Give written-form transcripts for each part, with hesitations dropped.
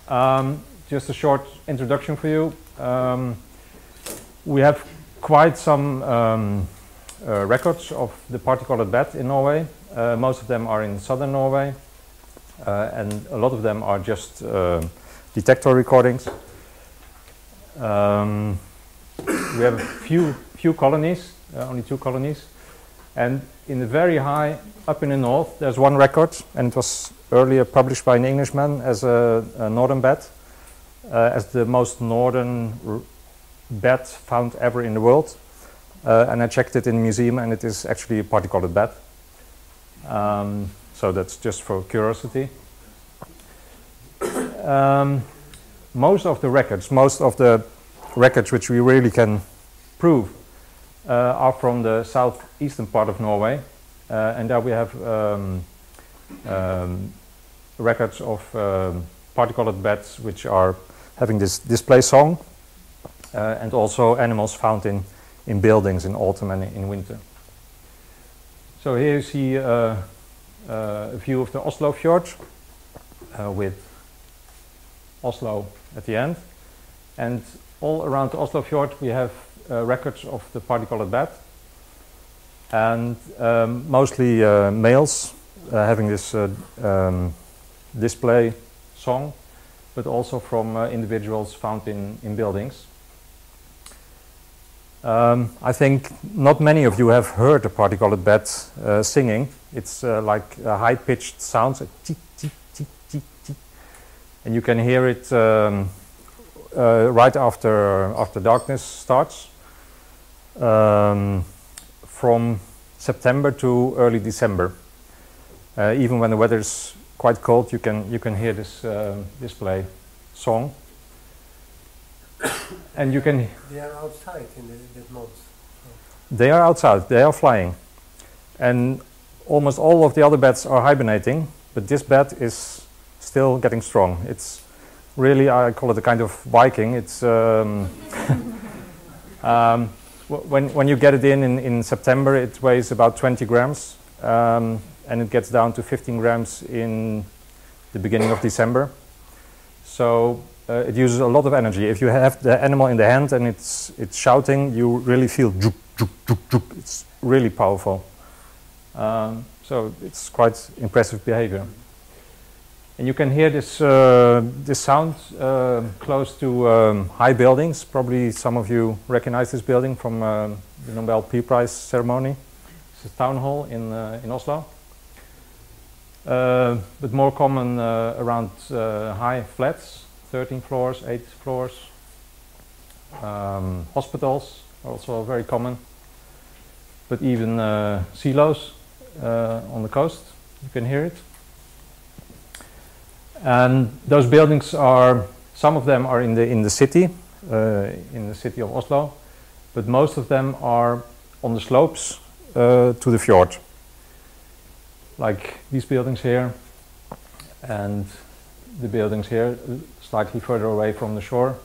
Just a short introduction for you. We have quite some records of the party-colored bed in Norway. Most of them are in southern Norway, and a lot of them are just detector recordings. We have a few colonies, only 2 colonies, and in the very high up in the north there's one record, and it was earlier published by an Englishman as a northern bed, as the most northern bed found ever in the world, and I checked it in the museum, and it is actually a party-colored bed. So that's just for curiosity. Most of the records which we really can prove are from the southeastern part of Norway, and there we have records of party-colored beds which are having this display song, and also animals found in buildings in autumn and in winter. So here you see a view of the Oslo fjord with Oslo at the end, and all around the Oslo fjord we have records of the party-colored bed, and mostly males having this display song, but also from individuals found in buildings. I think not many of you have heard a party-colored bed singing. It's like high-pitched sounds, like tick, tick, tick, tick, tick. And you can hear it right after darkness starts, from September to early December. Even when the weather is quite cold, you can hear this display song. And you can. They are outside in the months. They are outside. They are flying, and almost all of the other beds are hibernating. But this bed is still getting strong. It's really, I call it a kind of Viking. It's when you get it in September, it weighs about 20 grams, and it gets down to 15 grams in the beginning of December. So it uses a lot of energy. If you have the animal in the hand and it's shouting, you really feel juk, juk, juk, juk. It's really powerful. So it's quite impressive behavior. And you can hear this this sound close to high buildings. Probably some of you recognize this building from the Nobel Peace Prize ceremony. It's a town hall in Oslo. But more common around high flats, 13 floors, 8 floors. Hospitals are also very common. But even silos on the coast, you can hear it. And those buildings are, some of them are in the city of Oslo, but most of them are on the slopes to the fjord. Like these buildings here, and the buildings here slightly further away from the shore.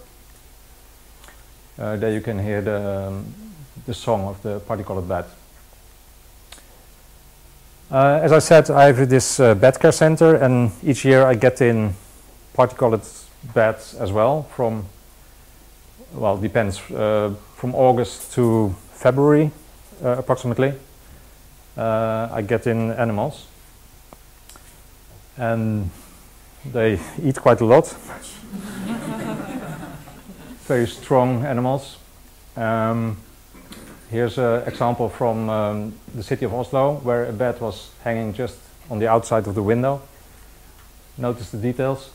There you can hear the song of the party-colored bed. As I said, I have this bed care center, and each year I get in party-colored beds as well from, well, it depends, from August to February approximately. I get in animals, and they eat quite a lot. Very strong animals. Here's an example from the city of Oslo, where a bed was hanging just on the outside of the window. Notice the details.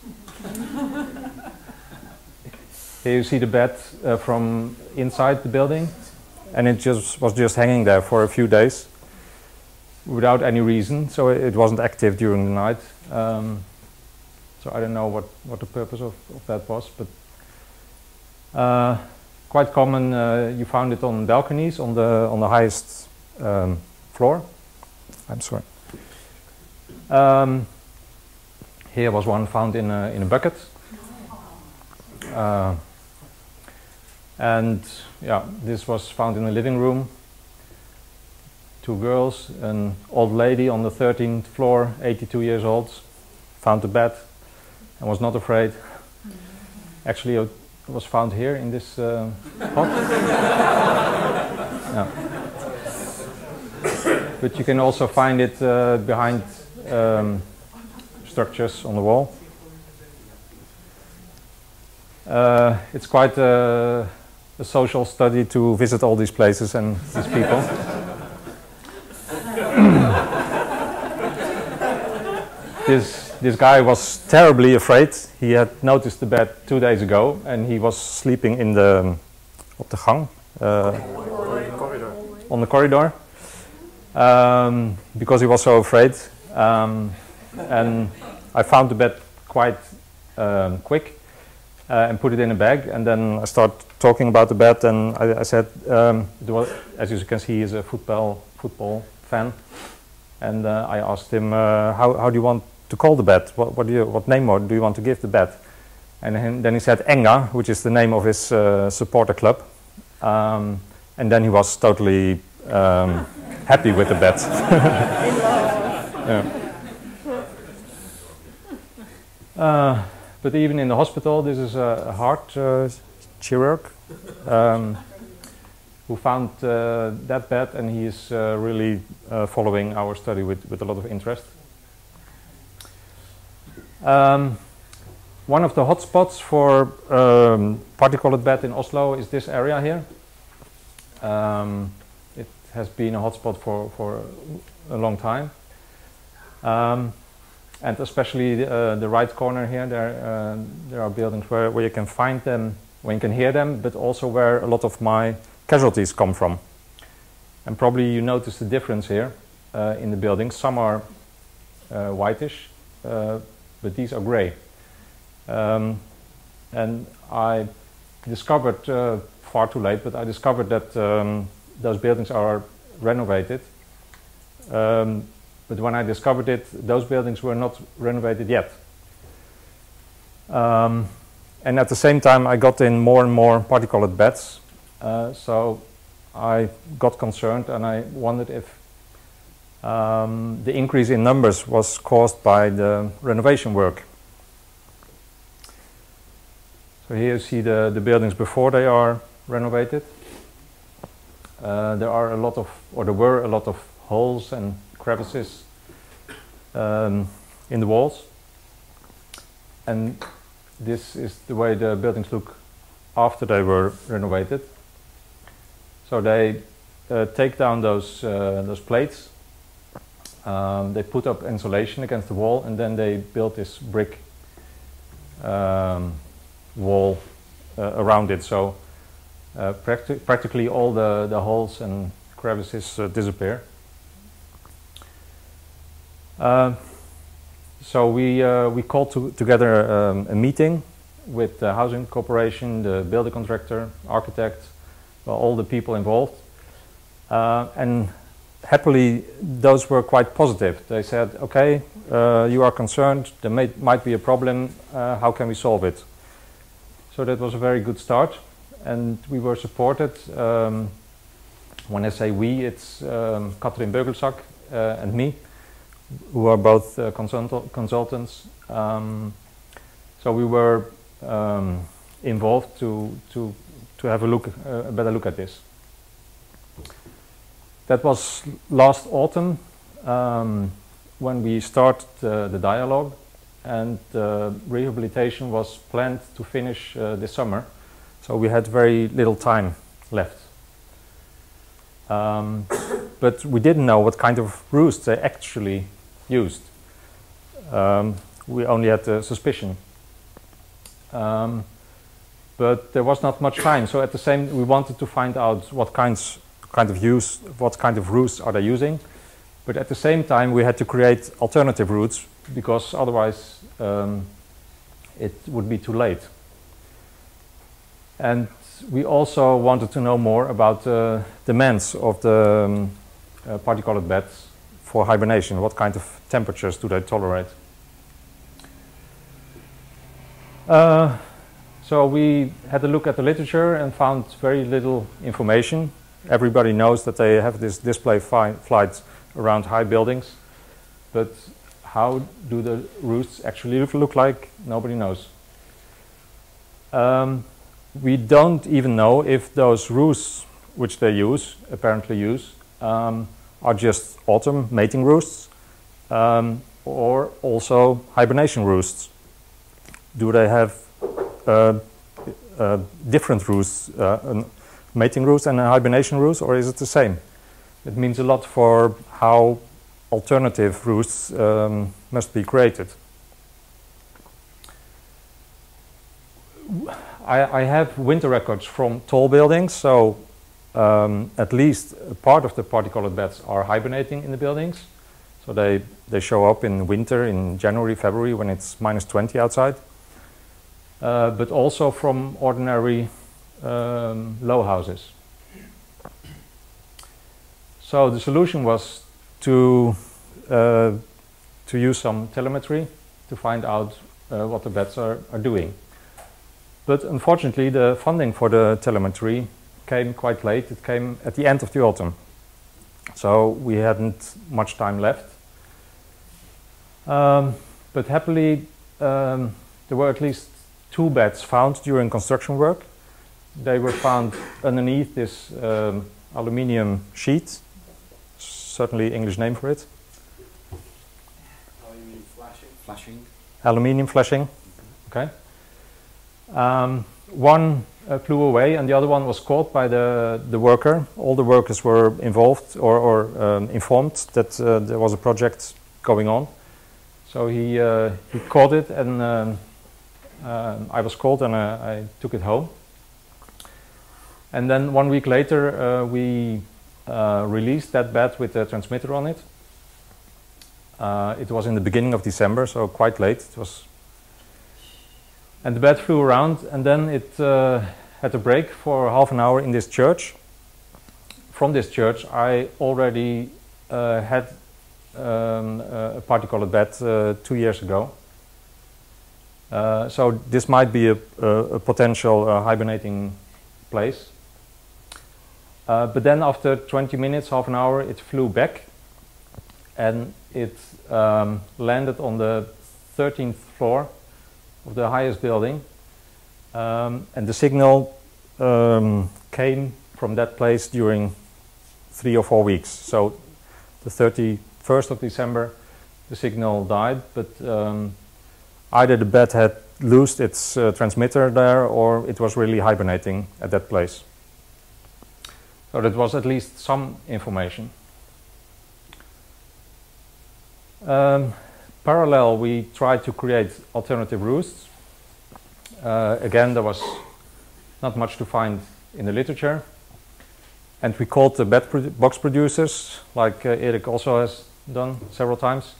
Here you see the bed from inside the building, and it was just hanging there for a few days without any reason, so it wasn't active during the night. So I don't know what the purpose of that was, but quite common. You found it on balconies on the highest floor. I'm sorry. Here was one found in a bucket, and yeah, this was found in the living room. 2 girls, an old lady on the 13th floor, 82 years old, found the bed and was not afraid. Actually, it was found here in this pot. Yeah. But you can also find it behind structures on the wall. It's quite a social study to visit all these places and these people. This guy was terribly afraid. He had noticed the bed 2 days ago, and he was sleeping in the op de gang, on the corridor, because he was so afraid. And I found the bed quite quick and put it in a bag. And then I started talking about the bed, and I said, as you can see, he's a football fan. And I asked him, how do you want to call the bed? What name do you want to give the bed? And then he said Enga, which is the name of his supporter club. And then he was totally happy with the bed. Yeah. But even in the hospital, this is a heart chirurg who found that bed, and he is really following our study with a lot of interest. One of the hotspots for particulate bed in Oslo is this area here. It has been a hotspot for a long time. And especially the right corner here, there are buildings where you can find them, where you can hear them, but also where a lot of my casualties come from. And probably you notice the difference here in the buildings. Some are whitish, but these are grey. And I discovered, far too late, but I discovered that those buildings are renovated. But when I discovered it, those buildings were not renovated yet. And at the same time, I got in more and more particulate beds. So I got concerned, and I wondered if the increase in numbers was caused by the renovation work. So here you see the buildings before they are renovated. There were a lot of holes and crevices in the walls, and this is the way the buildings look after they were renovated. So they take down those plates, they put up insulation against the wall, and then they build this brick wall around it. So practically all the holes and crevices disappear. So we called together a meeting with the housing corporation, the builder contractor, architect, all the people involved, and happily those were quite positive. They said, okay, you are concerned, there might be a problem, how can we solve it? So that was a very good start, and we were supported. When I say we, it's Kathrin Bogelsack and me, who are both consultants. So we were involved to have a better look at this. That was last autumn when we started the dialogue, and rehabilitation was planned to finish this summer. So we had very little time left. But we didn't know what kind of roosts they actually used. We only had a suspicion. But there was not much time, so we wanted to find out what kind of roosts are they using. But at the same time, we had to create alternative routes, because otherwise it would be too late. And we also wanted to know more about the demands of the particulate beds for hibernation. What kind of temperatures do they tolerate? So we had a look at the literature and found very little information. Everybody knows that they have this display flights around high buildings, but how do the roosts actually look like? Nobody knows. We don't even know if those roosts, which they apparently use, are just autumn mating roosts, or also hibernation roosts. Do they have different roosts, a mating roost and a hibernation roost, or is it the same? It means a lot for how alternative roosts must be created. I have winter records from tall buildings, so at least a part of the party-colored beds are hibernating in the buildings. So they show up in winter, in January, February, when it's -20 outside. But also from ordinary low houses. So the solution was to use some telemetry to find out what the beds are doing. But unfortunately, the funding for the telemetry came quite late. It came at the end of the autumn. So we hadn't much time left. But happily, there were at least 2 beds found during construction work. They were found underneath this aluminium sheet, certainly English name for it. Aluminium flashing. Aluminium flashing, okay. One flew away and the other one was caught by the worker. All the workers were involved or informed that there was a project going on. So he caught it, and I was called and I took it home. And then 1 week later we released that bed with a transmitter on it. It was in the beginning of December, so quite late. It was, and the bed flew around, and then it had a break for half an hour in this church. From this church I already had a party-colored bed 2 years ago. So this might be a potential hibernating place. But then after 20 minutes, half an hour, it flew back and it landed on the 13th floor of the highest building. And the signal came from that place during 3 or 4 weeks. So the 31st of December, the signal died, but either the bed had loosed its transmitter there or it was really hibernating at that place. So that was at least some information. Parallel, we tried to create alternative roosts. Again, there was not much to find in the literature. And we called the box producers, like Erik also has done several times.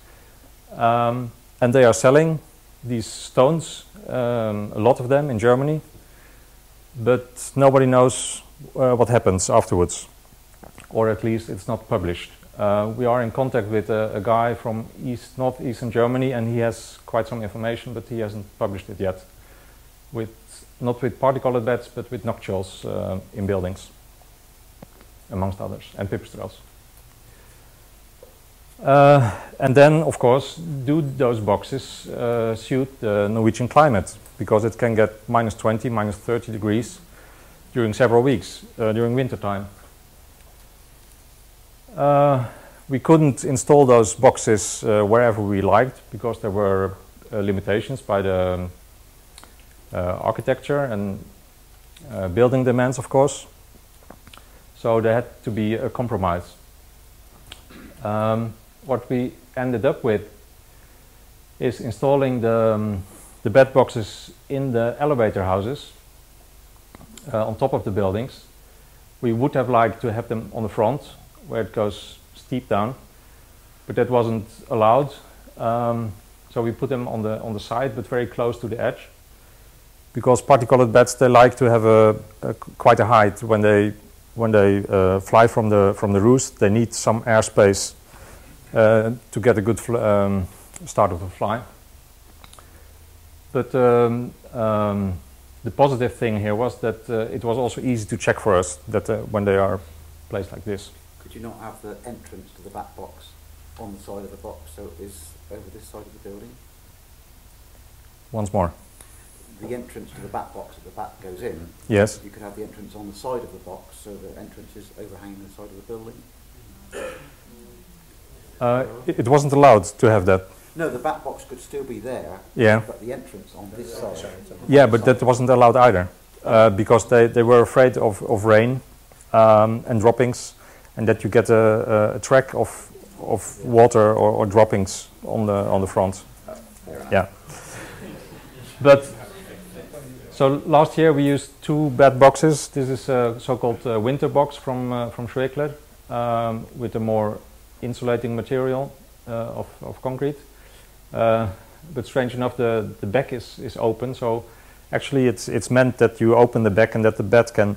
And they are selling these stones, a lot of them in Germany. But nobody knows what happens afterwards, or at least it's not published. We are in contact with a guy from northeastern Germany, and he has quite some information, but he hasn't published it yet. Not with party-colored beds, but with nocturals in buildings, amongst others, and pipistrelles. And then, of course, do those boxes suit the Norwegian climate? Because it can get -20, -30 degrees during several weeks, during winter time. We couldn't install those boxes wherever we liked, because there were limitations by the architecture and building demands, of course. So there had to be a compromise. What we ended up with is installing the bed boxes in the elevator houses on top of the buildings. We would have liked to have them on the front, where it goes steep down, but that wasn't allowed. So we put them on the side, but very close to the edge, because party-colored beds, they like to have quite a height when they fly from the roost. They need some airspace to get a good start of the fly. But the positive thing here was that it was also easy to check for us that when they are placed like this. Could you not have the entrance to the back box on the side of the box, so it is over this side of the building? Once more. the entrance to the bat box at the back goes in, Yes. you could have the entrance on the side of the box, so the entrance is overhanging the side of the building. It wasn't allowed to have that. No, the bat box could still be there, Yeah. but the entrance on this side. Yeah, but that wasn't allowed either, because they were afraid of rain and droppings, and that you get a track of water or droppings on the front. Yeah. But so last year we used 2 bed boxes. This is a so-called winter box from Schwekler with a more insulating material of concrete. But strange enough, the back is open. So actually, it's meant that you open the back and that the bed can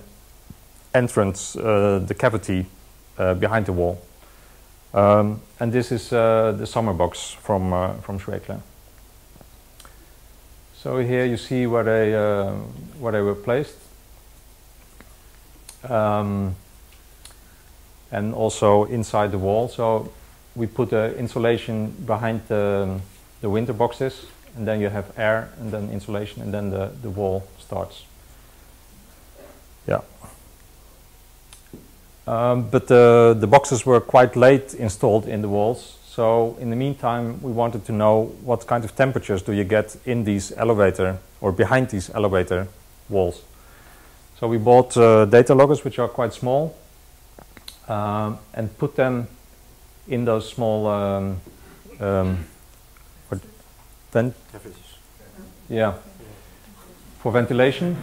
entrance the cavity behind the wall. And this is the summer box from Schwekler. So here you see where they were placed, and also inside the wall. So we put insulation behind the winter boxes, and then you have air, and then insulation, and then the wall starts. Yeah. But the boxes were quite late installed in the walls. So in the meantime, we wanted to know what kind of temperatures do you get in these elevator or behind these elevator walls. So we bought data loggers, which are quite small, and put them in those small yeah, for ventilation,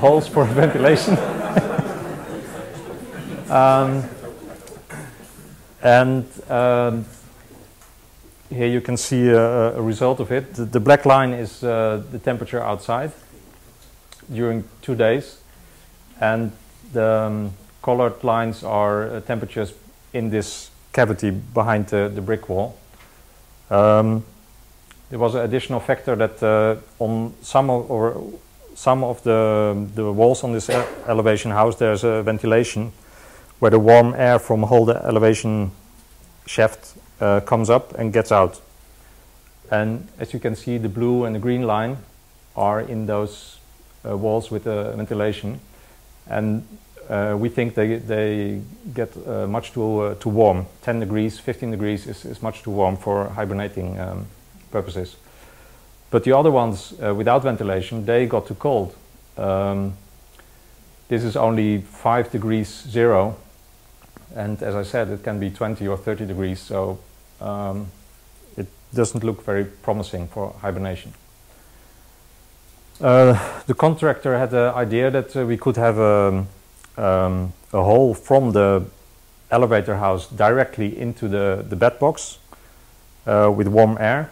holes for ventilation. Here you can see a result of it. The black line is the temperature outside during 2 days, and the colored lines are temperatures in this cavity behind the brick wall. There was an additional factor that on some of the walls on this elevation house there's a ventilation where the warm air from all the elevation shaft comes up and gets out. And as you can see, the blue and the green line are in those walls with the ventilation, and we think they get much too warm. 10 degrees, 15 degrees is much too warm for hibernating purposes. But the other ones without ventilation, they got too cold. This is only 5 degrees 0, and as I said, it can be 20 or 30 degrees, so it doesn't look very promising for hibernation. The contractor had the idea that we could have a hole from the elevator house directly into the bed box with warm air,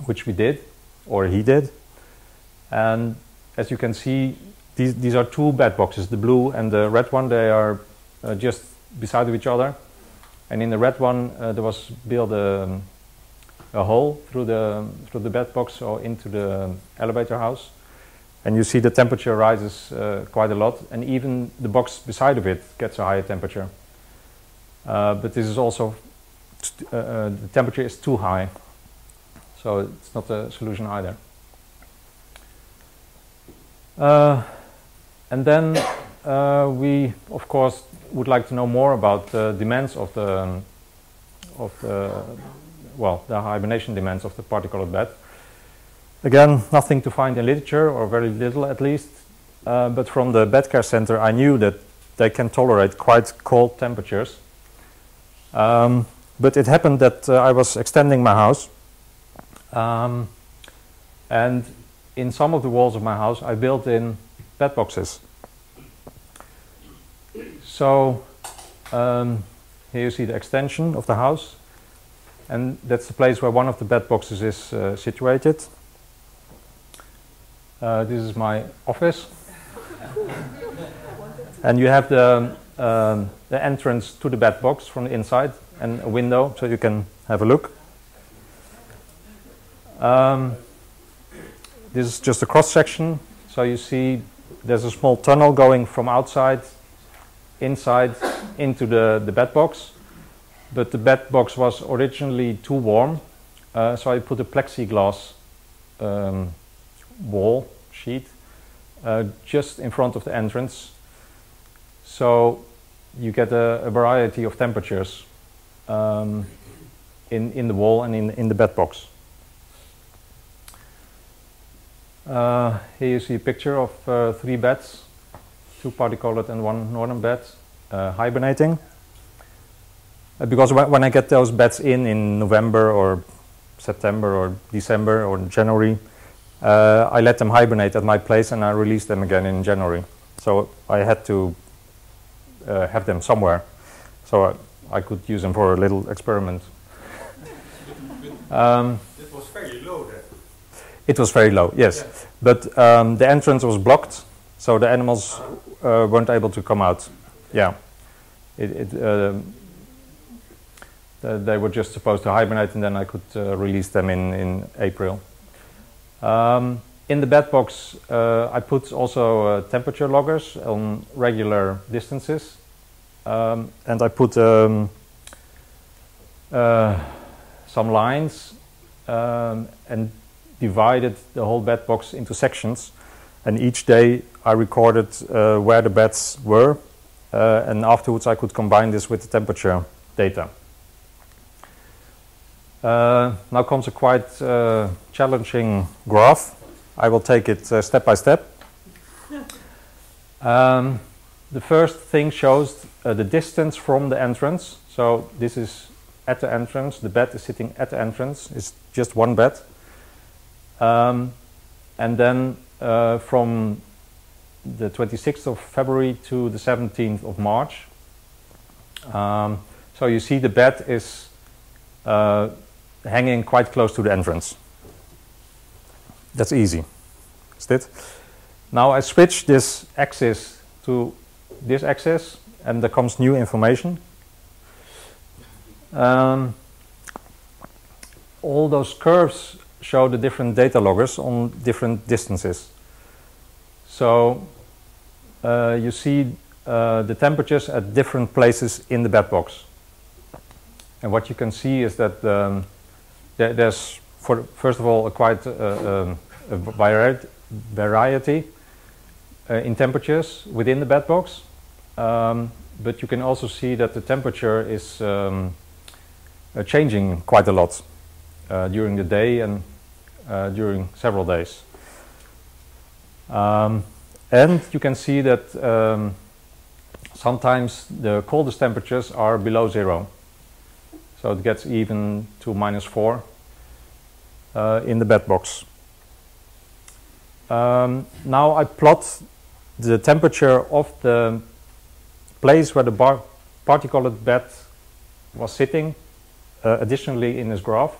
which we did, or he did. And as you can see, these are 2 bed boxes, the blue and the red one. They are just beside each other, and in the red one there was built a hole through the bed box or into the elevator house, and you see the temperature rises quite a lot, and even the box beside of it gets a higher temperature. But this is also the temperature is too high, so it's not a solution either. And then we, of course, would like to know more about the demands of the hibernation demands of the particulate bed. Again, nothing to find in literature, or very little at least. But from the bed care center, I knew that they can tolerate quite cold temperatures. But it happened that I was extending my house, and in some of the walls of my house, I built in bed boxes. So here you see the extension of the house, and that's the place where one of the bed boxes is situated. This is my office, and you have the entrance to the bed box from the inside and a window, so you can have a look. This is just a cross section, so you see there's a small tunnel going from outside inside into the bed box, but the bed box was originally too warm, so I put a plexiglass wall sheet just in front of the entrance. So you get a variety of temperatures in the wall and in the bed box. Here you see a picture of 3 beds, 2 party-colored and 1 northern bed, hibernating. Because when I get those beds in November or September or December or January, I let them hibernate at my place and I release them again in January. So I had to have them somewhere, so I could use them for a little experiment. It was very low then. It was very low, yes. Yeah. But the entrance was blocked, so the animals weren't able to come out. Yeah. They were just supposed to hibernate, and then I could release them in April. In the bed box, I put also temperature loggers on regular distances, and I put some lines and divided the whole bed box into sections. And each day I recorded where the beds were, and afterwards I could combine this with the temperature data. Now comes a quite challenging graph. I will take it step by step. The first thing shows the distance from the entrance. So this is at the entrance. The bed is sitting at the entrance. It's just one bed. And then from the 26th of February to the 17th of March. So you see the bed is hanging quite close to the entrance. That's easy, isn't it? Now I switch this axis to this axis, and there comes new information. All those curves show the different data loggers on different distances. So you see the temperatures at different places in the bed box. And what you can see is that there's, first of all, a quite a variety in temperatures within the bed box. But you can also see that the temperature is changing quite a lot during the day and during several days. And you can see that sometimes the coldest temperatures are below 0. So it gets even to -4 in the bed box. Now I plot the temperature of the place where the party-colored bed was sitting additionally in this graph.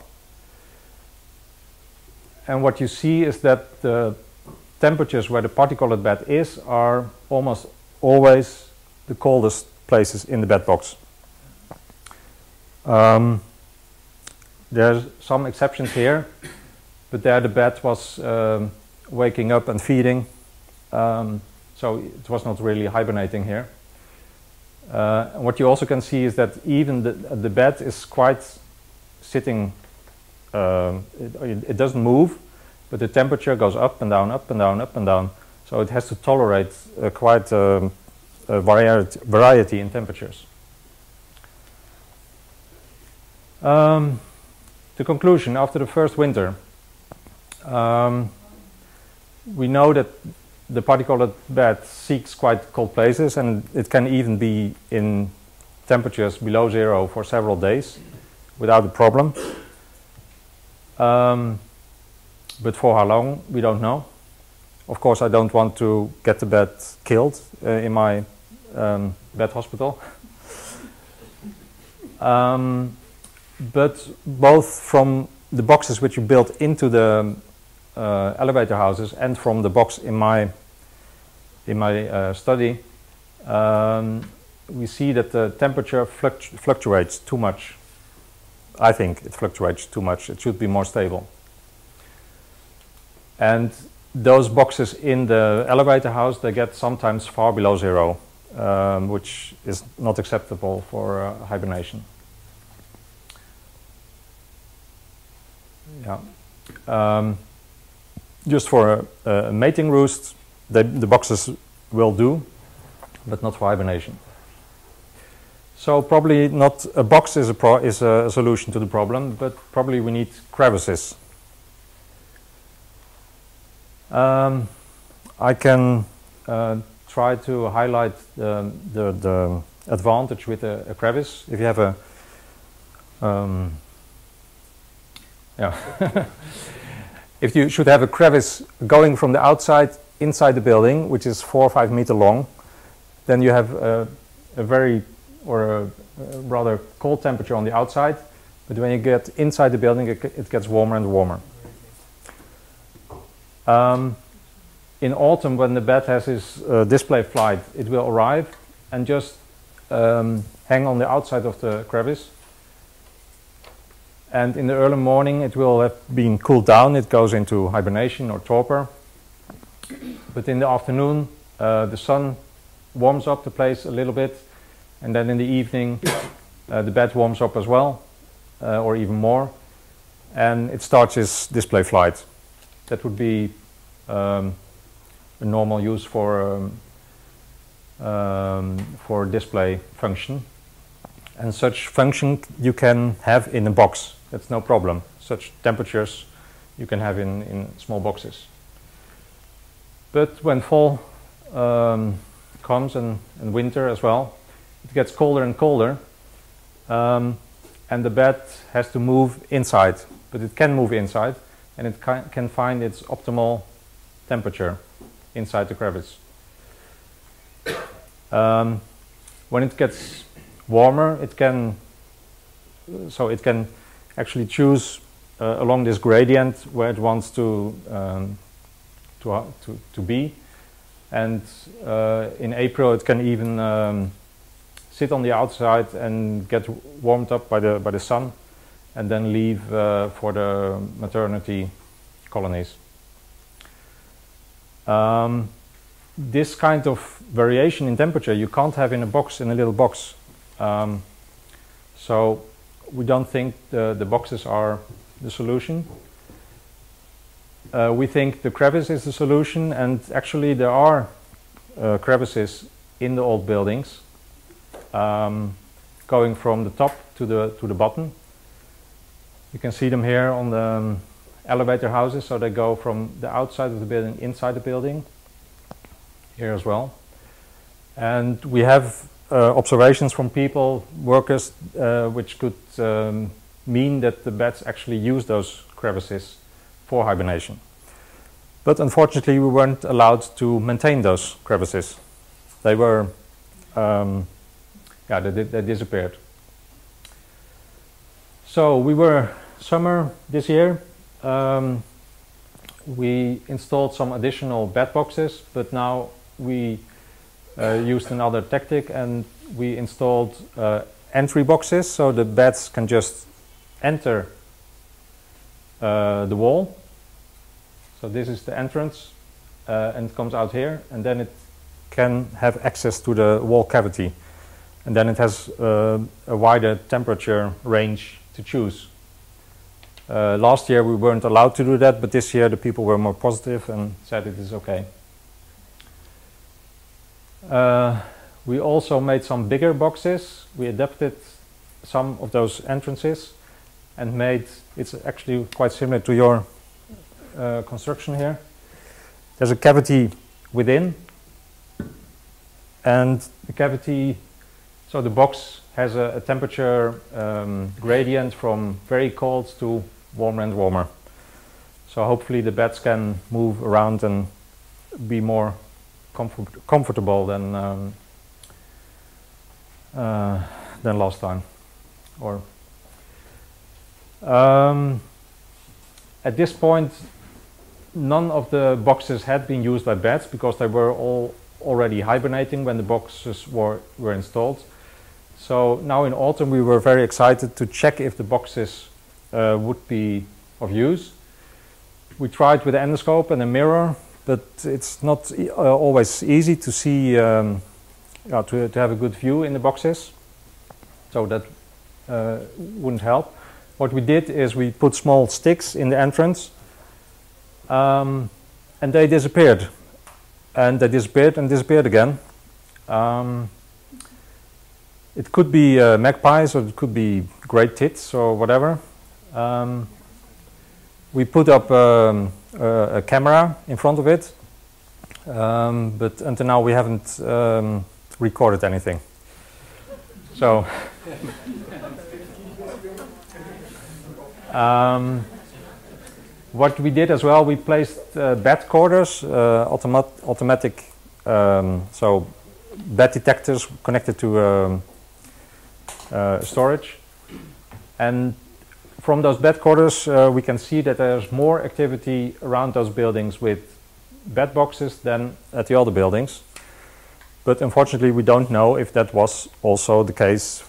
And what you see is that the temperatures where the party-colored bed is are almost always the coldest places in the bed box. There's some exceptions here, but there the bed was waking up and feeding, so it was not really hibernating here. And what you also can see is that even the bed is quite sitting, it doesn't move, but the temperature goes up and down, up and down, up and down. So it has to tolerate quite a variety in temperatures. The conclusion after the first winter. We know that the party-colored bed seeks quite cold places, and it can even be in temperatures below 0 for several days without a problem. But for how long, we don't know. Of course, I don't want to get the bed killed in my bed hospital. But both from the boxes which you built into the elevator houses and from the box in my study, we see that the temperature fluctuates too much. I think it fluctuates too much. It should be more stable. And those boxes in the elevator house, they get sometimes far below 0, which is not acceptable for hibernation. Yeah. just for a mating roost, the boxes will do, but not for hibernation. So probably not a box is a solution to the problem, but probably we need crevices. I can try to highlight the advantage with a crevice. If you have a if you should have a crevice going from the outside inside the building, which is 4 or 5 meters long, then you have a rather cold temperature on the outside, but when you get inside the building, it gets warmer and warmer. In autumn, when the bat has his display flight, it will arrive and just hang on the outside of the crevice. And in the early morning, it will have been cooled down. It goes into hibernation or torpor. But in the afternoon, the sun warms up the place a little bit. And then in the evening, the bat warms up as well, or even more. And it starts its display flight. That would be a normal use for display function. And such function you can have in a box. That's no problem. Such temperatures you can have in small boxes. But when fall comes and winter as well, it gets colder and colder, and the bat has to move inside. But it can move inside, and it can find its optimal temperature inside the crevice. When it gets warmer, it can actually choose along this gradient where it wants to be, and in April it can even sit on the outside and get warmed up by the sun, and then leave for the maternity colonies. This kind of variation in temperature you can't have in a box, in a little box. So we don't think the boxes are the solution. We think the crevice is the solution, and actually there are crevices in the old buildings going from the top to the bottom. You can see them here on the elevator houses, so they go from the outside of the building inside the building, here as well. And we have observations from people, workers, which could mean that the bats actually use those crevices for hibernation. But unfortunately we weren't allowed to maintain those crevices. They were, they disappeared. So we were summer this year. We installed some additional bat boxes, but now we used another tactic, and we installed entry boxes, so the bats can just enter the wall. So this is the entrance, and it comes out here, and then it can have access to the wall cavity, and then it has a wider temperature range to choose. Last year we weren't allowed to do that, but this year the people were more positive and said it is okay. We also made some bigger boxes. We adapted some of those entrances and made, it's actually quite similar to your construction here. There's a cavity within, and the cavity, so the box has a temperature gradient from very cold to warmer and warmer. So hopefully the bats can move around and be more comfortable than last time. Or at this point, none of the boxes had been used by bats because they were all already hibernating when the boxes were installed. So now in autumn we were very excited to check if the boxes would be of use. We tried with an endoscope and a mirror, but it's not always easy to see, to have a good view in the boxes. So that wouldn't help. What we did is we put small sticks in the entrance, and they disappeared. And they disappeared and disappeared again. It could be magpies, or it could be great tits, or whatever. We put up a camera in front of it, but until now we haven't recorded anything. So, what we did as well, we placed bat corders, automatic, so bat detectors connected to storage, and from those bat corders we can see that there's more activity around those buildings with bat boxes than at the other buildings. But unfortunately we don't know if that was also the case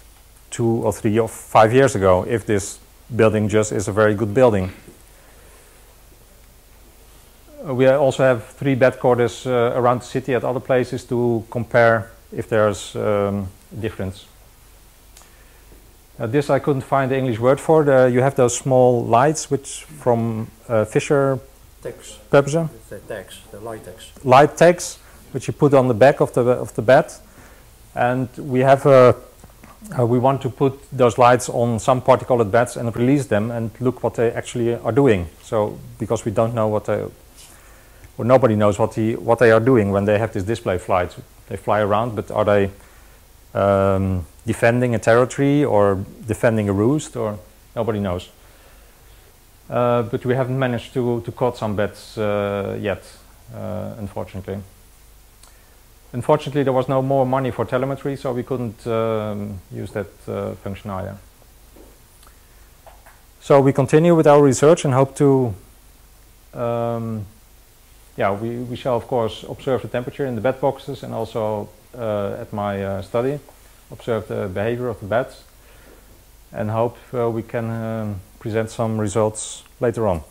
2 or 3 or 5 years ago, if this building just is a very good building. We also have 3 bat corders around the city at other places to compare if there's difference. This I couldn't find the English word for. You have those small lights which from Fisher Tags. purposes. The tags, the light tags. Light tags which you put on the back of the bat, and we have we want to put those lights on some particulated bats and release them and look what they actually are doing. So because we don't know what they, or nobody knows what they are doing when they have this display flight. They fly around, but are they defending a territory or defending a roost, or nobody knows. But we haven't managed to caught some bats yet, unfortunately. Unfortunately, there was no more money for telemetry, so we couldn't use that function either. So we continue with our research and hope to, we shall of course observe the temperature in the bat boxes, and also at my study, observe the behavior of the bats, and hope we can present some results later on.